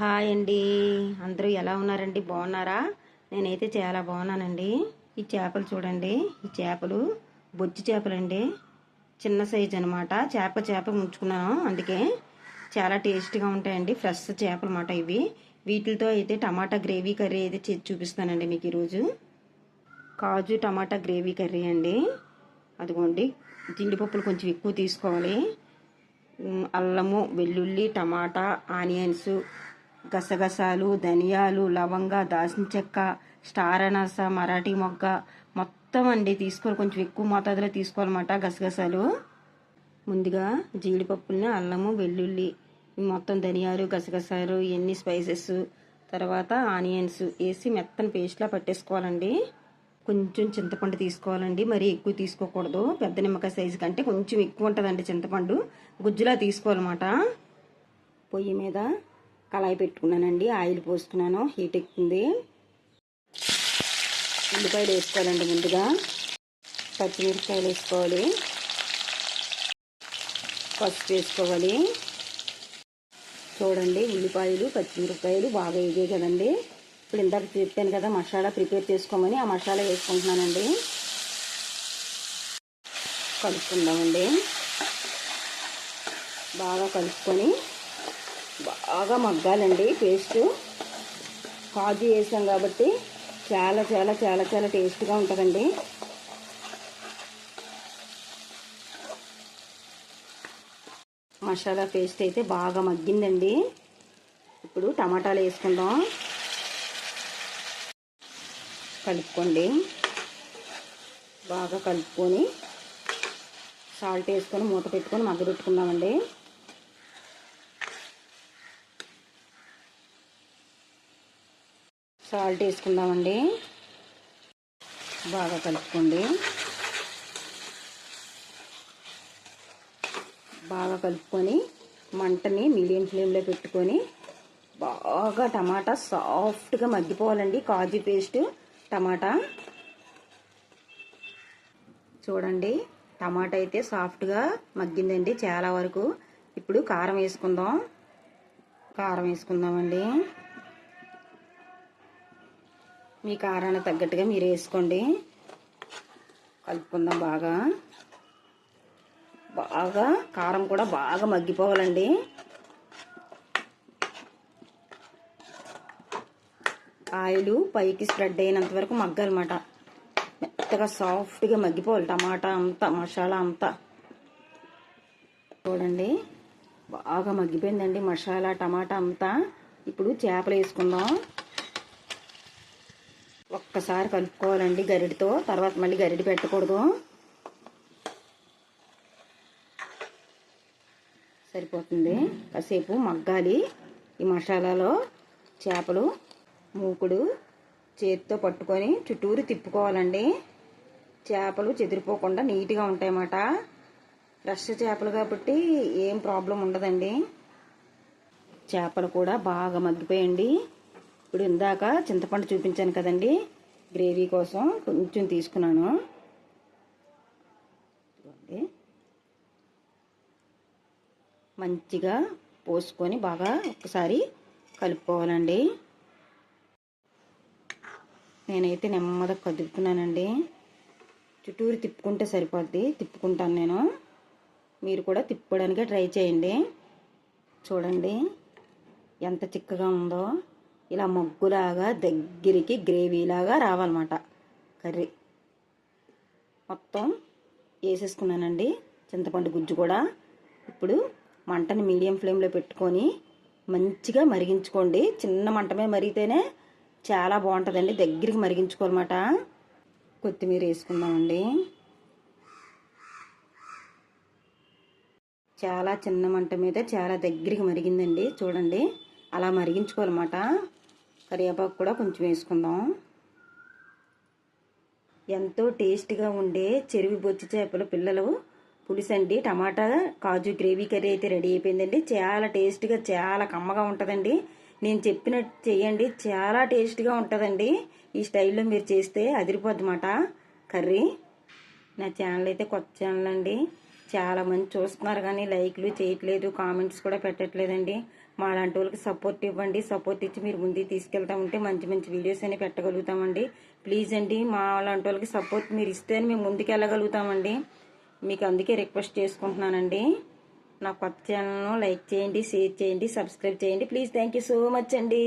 Hi అండి. అందరూ ఎలా ఉన్నారండి? బాగున్నారా? నేనైతే చాలా బాగున్నానండి. ఈ చేపలు చూడండి. ఈ చేపలు బొచ్చి చేపలండి. చిన్న సైజు అనమాట. చేప ముంచుకున్నాను, అందుకే చాలా టేస్ట్గా ఉంటాయండి. ఫ్రెష్ చేపలు అన్నమాట ఇవి. వీటితో అయితే టమాటా గ్రేవీ కర్రీ అయితే చేసి చూపిస్తానండి మీకు ఈరోజు. కాజు టమాటా గ్రేవీ కర్రీ అండి. అదిగోండి, జీడిపప్పులు కొంచెం ఎక్కువ తీసుకోవాలి. అల్లము, వెల్లుల్లి, టమాటా, ఆనియన్స్, గసగసాలు, ధనియాలు, లవంగ, దాల్చిన చెక్క, స్టార్ అనాస, మరాఠీ మొగ్గ మొత్తం అండి తీసుకోవాలి. కొంచెం ఎక్కువ మోతాదులో తీసుకోవాలన్నమాట గసగసాలు. ముందుగా జీడిపప్పుల్ని, అల్లము, వెల్లుల్లి, మొత్తం ధనియాలు, గసగసాలు, ఇవన్నీ స్పైసెస్, తర్వాత ఆనియన్స్ వేసి మెత్తని పేస్ట్లా పట్టేసుకోవాలండి. కొంచెం చింతపండు తీసుకోవాలండి, మరీ ఎక్కువ తీసుకోకూడదు. పెద్ద నిమ్మకాయ సైజు కంటే కొంచెం ఎక్కువ ఉంటుందండి చింతపండు. గుజ్జులా తీసుకోవాలన్నమాట. పొయ్యి మీద కళాయి పెట్టుకున్నానండి, ఆయిల్ పోసుకున్నాను, హీట్ ఎక్కుతుంది. ఉల్లిపాయలు వేసుకోవాలండి. ముందుగా పచ్చిమిరపకాయలు వేసుకోవాలి, పసుపు వేసుకోవాలి. చూడండి, ఉల్లిపాయలు పచ్చిమిరపకాయలు బాగా వేగాయి కదండి. ఇప్పుడు ఇందాక చెప్పాను కదా మసాలా ప్రిపేర్ చేసుకోమని, ఆ మసాలా వేసుకుంటున్నానండి. కలుపుకుందామండి. బాగా కలుపుకొని బాగా మగ్గాలండి. పేస్ట్ కాజు వేసాం కాబట్టి చాలా చాలా చాలా చాలా టేస్ట్గా ఉంటుందండి. మసాలా పేస్ట్ అయితే బాగా మగ్గిందండి. ఇప్పుడు టమాటాలు వేసుకుందాం. కలుపుకోండి. బాగా కలుపుకొని సాల్ట్ వేసుకొని మూత పెట్టుకొని మగ్గబెట్టుకుందామండి. సాల్ట్ వేసుకుందామండి. బాగా కలుపుకోండి. బాగా కలుపుకొని మంటని మీడియం ఫ్లేమ్లో పెట్టుకొని బాగా టమాటా సాఫ్ట్గా మగ్గిపోవాలండి. కాజు పేస్ట్, టమాటా చూడండి, టమాటా అయితే సాఫ్ట్గా మగ్గిందండి చాలా వరకు. ఇప్పుడు కారం వేసుకుందాం. కారం వేసుకుందామండి. మీ కారానికి తగ్గట్టుగా మీరు వేసుకోండి. కలుపుకుందాం. బాగా బాగా కారం కూడా బాగా మగ్గిపోవాలండి. ఆయిల్ పైకి స్ప్రెడ్ అయినంత వరకు మగ్గాలన్నమాట. మెత్తగా సాఫ్ట్గా మగ్గిపోవాలి టమాటా అంతా, మసాలా అంతా. చూడండి, బాగా మగ్గిపోయిందండి మసాలా టమాటా అంతా. ఇప్పుడు చేపలు వేసుకుందాం. ఒక్కసారి కలుపుకోవాలండి గరిటతో, తర్వాత మళ్ళీ గరిటె పెట్టకూడదు. సరిపోతుంది. కాసేపు మగ్గాలి ఈ మసాలాలో. చేపలు మూకుడు చేతితో పట్టుకొని చుట్టూరు తిప్పుకోవాలండి. చేపలు చెదిరిపోకుండా నీట్గా ఉంటాయన్నమాట. ఫ్రెష్ చేపలు కాబట్టి ఏం ప్రాబ్లం ఉండదండి. చేపలు కూడా బాగా మగ్గిపోయండి. ఇప్పుడు ఇందాక చింతపండు చూపించాను కదండి, గ్రేవీ కోసం కొంచెం తీసుకున్నాను. మంచిగా పోసుకొని బాగా ఒకసారి కలుపుకోవాలండి. నేనైతే నెమ్మదిగా కదుపుతున్నానండి. చుట్టూరు తిప్పుకుంటే సరిపోద్ది. తిప్పుకుంటాను నేను, మీరు కూడా తిప్పుకోవడానికి ట్రై చేయండి. చూడండి ఎంత చిక్కగా ఉందో. ఇలా మొగ్గులాగా దగ్గరికి గ్రేవీలాగా రావాలన్నమాట కర్రీ. మొత్తం వేసేసుకున్నానండి చింతపండు గుజ్జు కూడా. ఇప్పుడు మంటని మీడియం ఫ్లేమ్లో పెట్టుకొని మంచిగా మరిగించుకోండి. చిన్న మంట మీద మరిగితేనే చాలా బాగుంటుందండి. దగ్గరికి మరిగించుకోవాలన్నమాట. కొత్తిమీర వేసుకుందామండి. చాలా చిన్న మంట మీద చాలా దగ్గరికి మరిగిందండి. చూడండి, అలా మరిగించుకోవాలన్నమాట. కరివేపాకు కూడా కొంచెం వేసుకుందాం. ఎంతో టేస్ట్గా ఉండే చెరువు బొచ్చి చేపల పిల్లలు పులుసండి. టమాటా కాజు గ్రేవీ కర్రీ అయితే రెడీ అయిపోయిందండి. చాలా టేస్ట్గా, చాలా కమ్మగా ఉంటుందండి. నేను చెప్పినట్టు చేయండి, చాలా టేస్ట్గా ఉంటుందండి. ఈ స్టైల్లో మీరు చేస్తే అదిరిపోద్దన్నమాట కర్రీ. నా ఛానల్ అయితే కొత్త ఛానల్ అండి. చాలామంది చూస్తున్నారు కానీ లైక్లు చేయట్లేదు, కామెంట్స్ కూడా పెట్టట్లేదండి. మా లాంటి వాళ్ళకి సపోర్ట్ ఇవ్వండి. సపోర్ట్ ఇచ్చి మీరు ముందుకు తీసుకెళ్తా ఉంటే మంచి మంచి వీడియోస్ అని పెట్టగలుగుతామండి. ప్లీజ్ అండి, మా లాంటి వాళ్ళకి సపోర్ట్ మీరు ఇస్తేనే మేము ముందుకు వెళ్ళగలుగుతామండి. మీకు అందుకే రిక్వెస్ట్ చేసుకుంటున్నానండి. నా కొత్త ఛానల్ను లైక్ చేయండి, షేర్ చేయండి, సబ్స్క్రైబ్ చేయండి please. Thank you so much అండి.